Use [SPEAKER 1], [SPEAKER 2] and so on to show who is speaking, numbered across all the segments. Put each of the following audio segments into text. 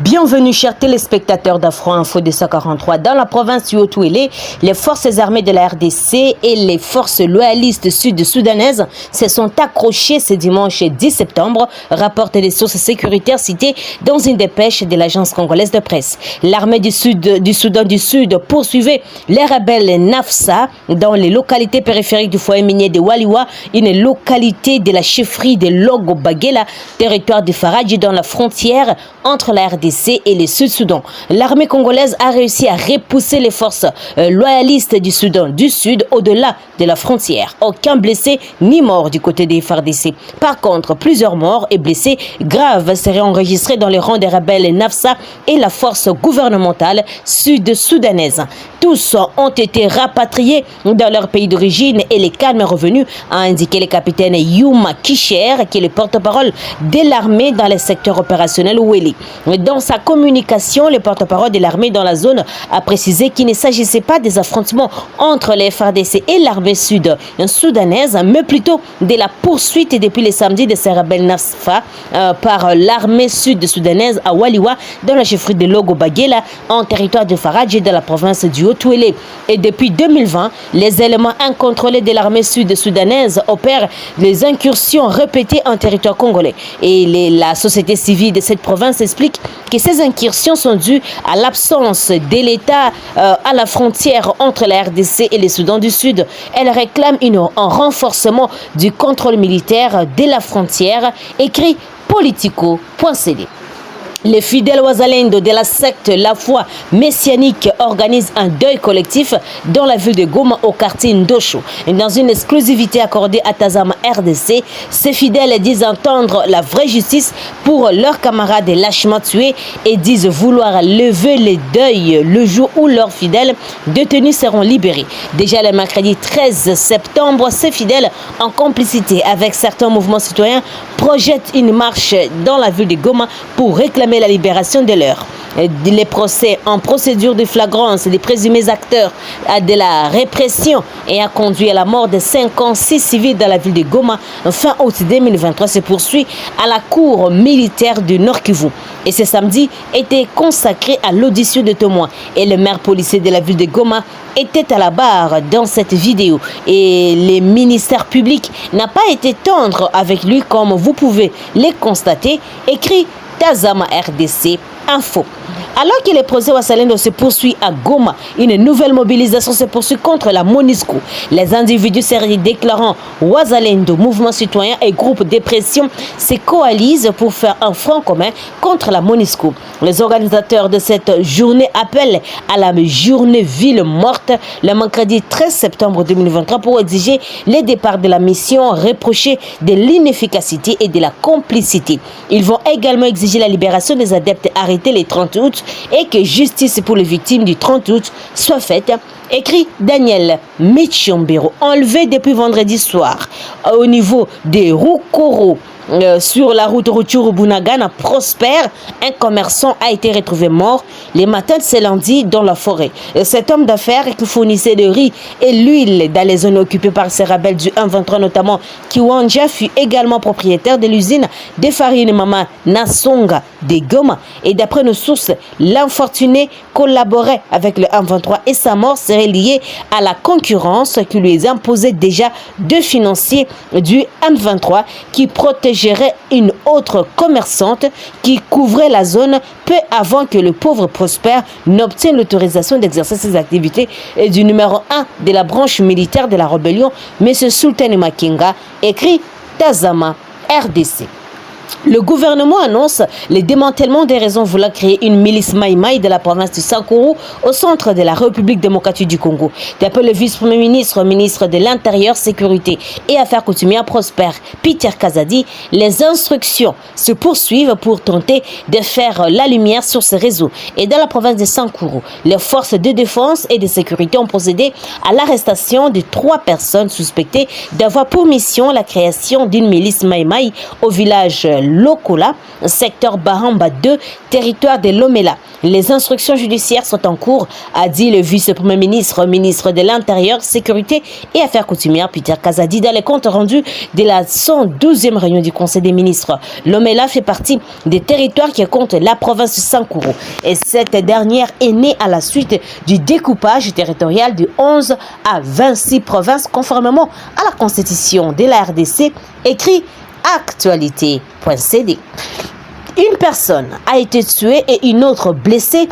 [SPEAKER 1] Bienvenue chers téléspectateurs d'Afro Info 243. Dans la province du Haut-Ouélé, les forces armées de la RDC et les forces loyalistes sud-soudanaises se sont accrochées ce dimanche 10 septembre, rapportent les sources sécuritaires citées dans une dépêche de l'agence congolaise de presse. L'armée du Soudan du Sud poursuivait les rebelles Nafsa dans les localités périphériques du foyer minier de Waliwa, une localité de la chefferie de Logo-Baguela, territoire de Faradji dans la frontière entre la RDC et le Sud-Soudan. L'armée congolaise a réussi à repousser les forces loyalistes du Soudan du Sud au-delà de la frontière. Aucun blessé ni mort du côté des FARDC. Par contre, plusieurs morts et blessés graves seraient enregistrés dans les rangs des rebelles Nafsa et la force gouvernementale sud-soudanaise. Tous ont été rapatriés dans leur pays d'origine et les calmes est revenu, a indiqué le capitaine Yuma Kisher, qui est le porte-parole de l'armée dans les secteurs opérationnels Ouélé. Dans sa communication, le porte-parole de l'armée dans la zone a précisé qu'il ne s'agissait pas des affrontements entre les FARDC et l'armée sud-soudanaise, mais plutôt de la poursuite depuis le samedi de ces rebelles Nafsa par l'armée sud-soudanaise à Waliwa, dans la chefferie de Logo-Baguela, en territoire de Faradji, de la province du Haut-Ouélé. Et depuis 2020, les éléments incontrôlés de l'armée sud-soudanaise opèrent des incursions répétées en territoire congolais. Et la société civile de cette province explique que ces incursions sont dues à l'absence de l'État à la frontière entre la RDC et le Soudan du Sud. Elle réclame un renforcement du contrôle militaire de la frontière, écrit politico.cd. Les fidèles Wazalendo de la secte La Foi messianique organisent un deuil collectif dans la ville de Goma au quartier Ndosho. Dans une exclusivité accordée à Tazama RDC, ces fidèles disent entendre la vraie justice pour leurs camarades lâchement tués et disent vouloir lever le deuil le jour où leurs fidèles détenus seront libérés. Déjà le mercredi 13 septembre, ces fidèles, en complicité avec certains mouvements citoyens, projettent une marche dans la ville de Goma pour réclamer la libération de leurs. Les procès en procédure de flagrance des présumés acteurs de la répression et a conduit à la mort de 56 civils dans la ville de Goma fin août 2023 se poursuit à la cour militaire du Nord Kivu. Et ce samedi était consacré à l'audition de témoins. Et le maire policier de la ville de Goma était à la barre dans cette vidéo. Et le ministère public n'a pas été tendre avec lui comme vous pouvez les constater, écrit Tazama RDC Info. Alors que le procès Wazalendo se poursuit à Goma, une nouvelle mobilisation se poursuit contre la MONUSCO. Les individus sérieux déclarant Wazalendo, mouvement citoyen et groupe de pression se coalisent pour faire un front commun contre la MONUSCO. Les organisateurs de cette journée appellent à la journée ville morte le mercredi 13 septembre 2023 pour exiger le départ de la mission, reprocher de l'inefficacité et de la complicité. Ils vont également exiger la libération des adeptes arrêtés le 30 août et que justice pour les victimes du 30 août soit faite, écrit Daniel Michombero, enlevé depuis vendredi soir au niveau des Rukoro. Sur la route Rutshuru-Bunagana Prosper, un commerçant a été retrouvé mort les matins de ce lundi dans la forêt. Cet homme d'affaires qui fournissait le riz et l'huile dans les zones occupées par ces rebelles du 1-23 notamment Kiwanja fut également propriétaire de l'usine de farine Mama Nasonga de Goma. Et d'après nos sources, l'infortuné collaborait avec le 1-23 et sa mort serait liée à la concurrence qui lui imposait déjà deux financiers du 1-23 qui protégeaient une autre commerçante qui couvrait la zone peu avant que le pauvre Prosper n'obtienne l'autorisation d'exercer ses activités et du numéro 1 de la branche militaire de la rébellion, M. Sultan Makenga, écrit Tazama RDC. Le gouvernement annonce le démantèlement des raisons voulant créer une milice Maïmaï de la province de Sankuru au centre de la République démocratique du Congo. D'après le vice-premier ministre, ministre de l'Intérieur, Sécurité et Affaires coutumières Prosper Peter Kazadi, les instructions se poursuivent pour tenter de faire la lumière sur ces réseaux. Et dans la province de Sankuru, les forces de défense et de sécurité ont procédé à l'arrestation de 3 personnes suspectées d'avoir pour mission la création d'une milice Maïmaï au village Lokola, secteur Bahamba 2, territoire de Lomela. Les instructions judiciaires sont en cours, a dit le vice-premier ministre, ministre de l'Intérieur, Sécurité et Affaires coutumières, Peter Kazadi, dans les comptes rendus de la 112e réunion du Conseil des ministres. Lomela fait partie des territoires qui comptent la province de Sankuru. Et cette dernière est née à la suite du découpage territorial de 11 à 26 provinces, conformément à la constitution de la RDC, écrit actualité.cd. Une personne a été tuée et une autre blessée.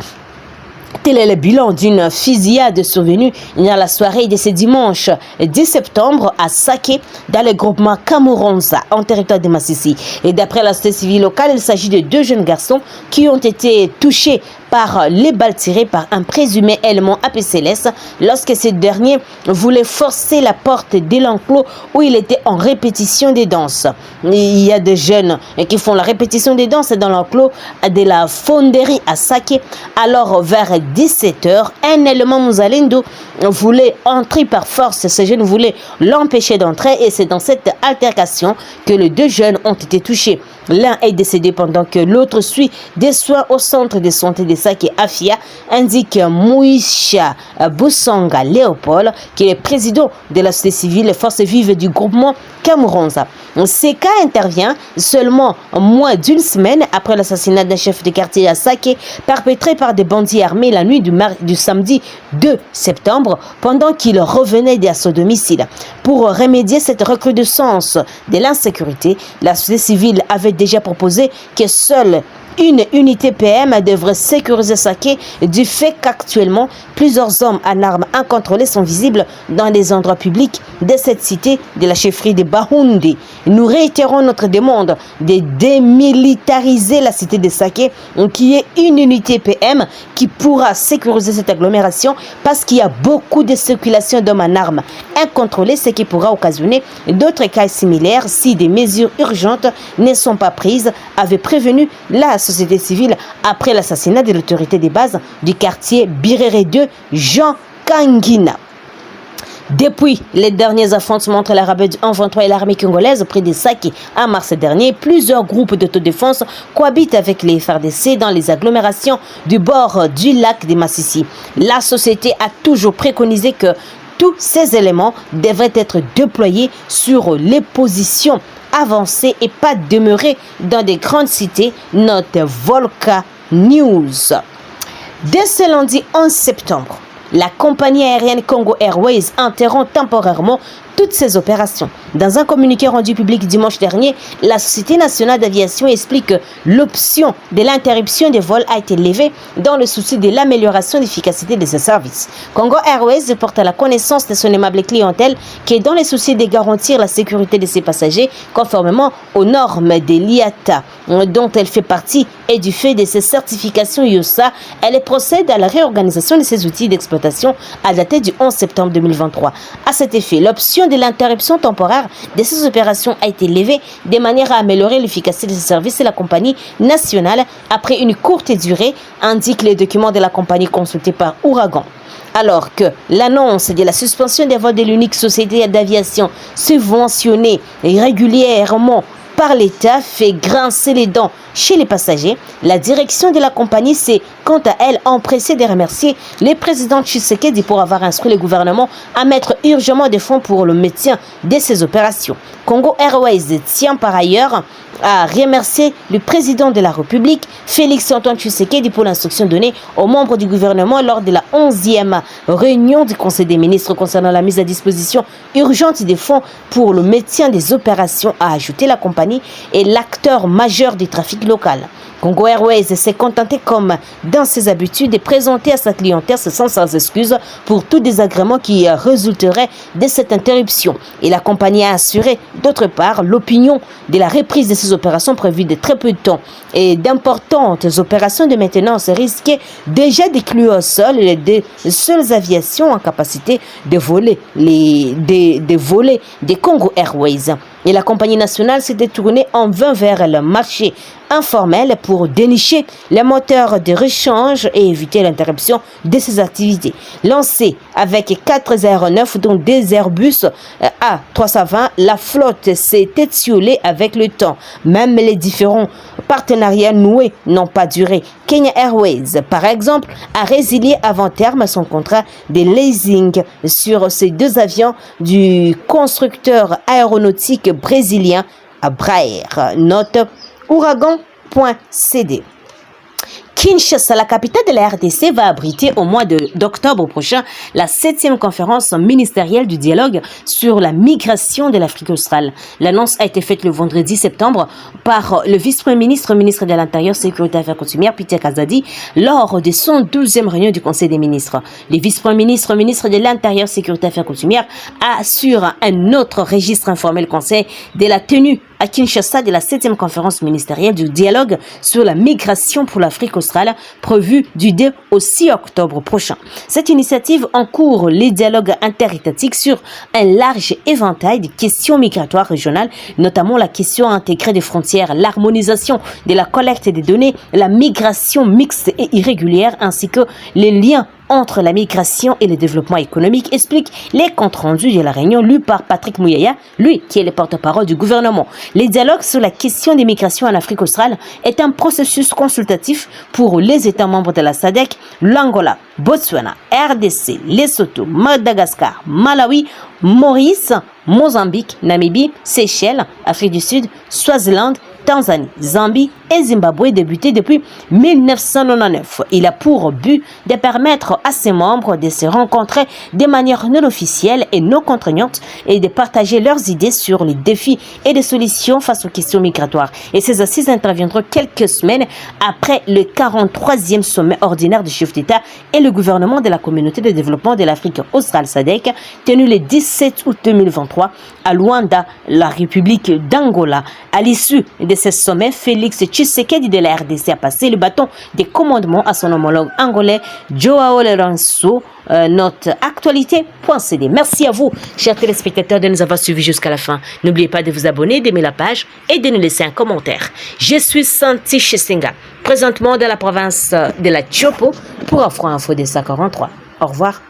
[SPEAKER 1] Tel est le bilan d'une fusillade survenue dans la soirée de ce dimanche 10 septembre à Saké, dans le groupement Kamuronza, en territoire de Massissi. Et d'après la société civile locale, il s'agit de 2 jeunes garçons qui ont été touchés par les balles tirées par un présumé élément APCLS lorsque ce dernier voulait forcer la porte de l'enclos où il était en répétition des danses. Il y a des jeunes qui font la répétition des danses dans l'enclos de la fonderie à Saké. Alors vers 17h, un élément Mouzalendo voulait entrer par force. Ces jeunes voulaient l'empêcher d'entrer et c'est dans cette altercation que les 2 jeunes ont été touchés. L'un est décédé pendant que l'autre suit des soins au centre de santé de Saké Afia, indique Mouisha Boussanga Léopold, qui est président de la société civile et force vive du groupement Kamuronza. Ce cas intervient seulement moins d'une semaine après l'assassinat d'un chef de quartier à Saké, perpétré par des bandits armés la nuit du samedi 2 septembre, pendant qu'il revenait de son domicile. Pour remédier à cette recrudescence de l'insécurité, la société civile avait déjà proposé que seule une unité PM devrait sécuriser Saké du fait qu'actuellement, plusieurs hommes en armes incontrôlées sont visibles dans les endroits publics de cette cité de la chefferie de Bahoundi. Nous réitérons notre demande de démilitariser la cité de Saké, qui est une unité PM qui pourra sécuriser cette agglomération parce qu'il y a beaucoup de circulation d'hommes en armes incontrôlées, ce qui pourra occasionner d'autres cas similaires si des mesures urgentes ne sont pas prises, avait prévenu la société civile après l'assassinat de l'autorité des bases du quartier Birere 2, Jean Kangina. Depuis les derniers affrontements entre l'armée du 23 et l'armée congolaise près de Saké en mars dernier, plusieurs groupes d'autodéfense cohabitent avec les FARDC dans les agglomérations du bord du lac de Massissi. La société a toujours préconisé que tous ces éléments devraient être déployés sur les positions avancées et pas demeurer dans des grandes cités, note Volca News. Dès ce lundi 11 septembre, la compagnie aérienne Congo Airways interrompt temporairement toutes ces opérations. Dans un communiqué rendu public dimanche dernier, la Société nationale d'aviation explique que l'option de l'interruption des vols a été levée dans le souci de l'amélioration de l'efficacité de ses services. Congo Airways porte à la connaissance de son aimable clientèle qui est dans le souci de garantir la sécurité de ses passagers conformément aux normes de l'IATA dont elle fait partie et du fait de ses certifications IOSA, elle procède à la réorganisation de ses outils d'exploitation à dater du 11 septembre 2023. À cet effet, l'option de l'interruption temporaire de ces opérations a été levée de manière à améliorer l'efficacité de ses services et la compagnie nationale après une courte durée, indiquent les documents de la compagnie consultés par Ouragan. Alors que l'annonce de la suspension des vols de l'unique société d'aviation subventionnée régulièrement par l'État fait grincer les dents chez les passagers, la direction de la compagnie s'est quant à elle empressée de remercier le président Tshisekedi pour avoir instruit le gouvernement à mettre urgemment des fonds pour le maintien de ces opérations. Congo Airways tient par ailleurs à remercier le président de la République, Félix Antoine Tshisekedi, pour l'instruction donnée aux membres du gouvernement lors de la 11e réunion du Conseil des ministres concernant la mise à disposition urgente des fonds pour le maintien des opérations, a ajouté la compagnie et l'acteur majeur du trafic local. Congo Airways s'est contenté, comme dans ses habitudes, de présenter à sa clientèle sans excuse pour tout désagrément qui résulterait de cette interruption. Et la compagnie a assuré, d'autre part, l'opinion de la reprise de ces opérations prévues de très peu de temps et d'importantes opérations de maintenance risquaient déjà d'éclure au sol les seules aviations en capacité de voler des Congo Airways. Et la compagnie nationale s'est détournée en vain vers le marché informelle pour dénicher les moteurs de rechange et éviter l'interruption de ces activités. Lancée avec 4 aéronefs dont des Airbus A320, la flotte s'est étiolée avec le temps. Même les différents partenariats noués n'ont pas duré. Kenya Airways, par exemple, a résilié avant terme son contrat de leasing sur ces 2 avions du constructeur aéronautique brésilien Braer. Note ouragan.cd. Kinshasa, la capitale de la RDC, va abriter au mois d'octobre prochain la 7e conférence ministérielle du dialogue sur la migration de l'Afrique australe. L'annonce a été faite le vendredi septembre par le vice-premier ministre, ministre de l'Intérieur, Sécurité et Affaires coutumières, Peter Kazadi, lors de son 12e réunion du Conseil des ministres. Le vice-premier ministre, ministre de l'Intérieur, Sécurité et Affaires coutumières, assure un autre registre informel conseil de la tenue à Kinshasa de la 7e conférence ministérielle du dialogue sur la migration pour l'Afrique australe prévue du 2 au 6 octobre prochain. Cette initiative encourt les dialogues interétatiques sur un large éventail de questions migratoires régionales, notamment la question intégrée des frontières, l'harmonisation de la collecte des données, la migration mixte et irrégulière, ainsi que les liens entre la migration et le développement économique, explique les comptes rendus de la réunion lus par Patrick Mouyaya, lui qui est le porte-parole du gouvernement. Les dialogues sur la question des migrations en Afrique australe est un processus consultatif pour les États membres de la SADC, l'Angola, Botswana, RDC, Lesotho, Madagascar, Malawi, Maurice, Mozambique, Namibie, Seychelles, Afrique du Sud, Swaziland, Tanzanie, Zambie et Zimbabwe, débuté depuis 1999. Il a pour but de permettre à ses membres de se rencontrer de manière non officielle et non contraignante et de partager leurs idées sur les défis et les solutions face aux questions migratoires. Et ces assises interviendront quelques semaines après le 43e sommet ordinaire du chef d'État et le gouvernement de la communauté de développement de l'Afrique australe SADC, tenu le 17 août 2023 à Luanda, la République d'Angola. À l'issue de ce sommet, Félix Tshisekedi de la RDC a passé le bâton des commandements à son homologue angolais Joao Lourenço. Notre actualité.cd. Merci à vous, chers téléspectateurs, de nous avoir suivis jusqu'à la fin. N'oubliez pas de vous abonner, d'aimer la page et de nous laisser un commentaire. Je suis Santi Chesinga, présentement dans la province de la Tchopo pour Afro Info des 43. Au revoir.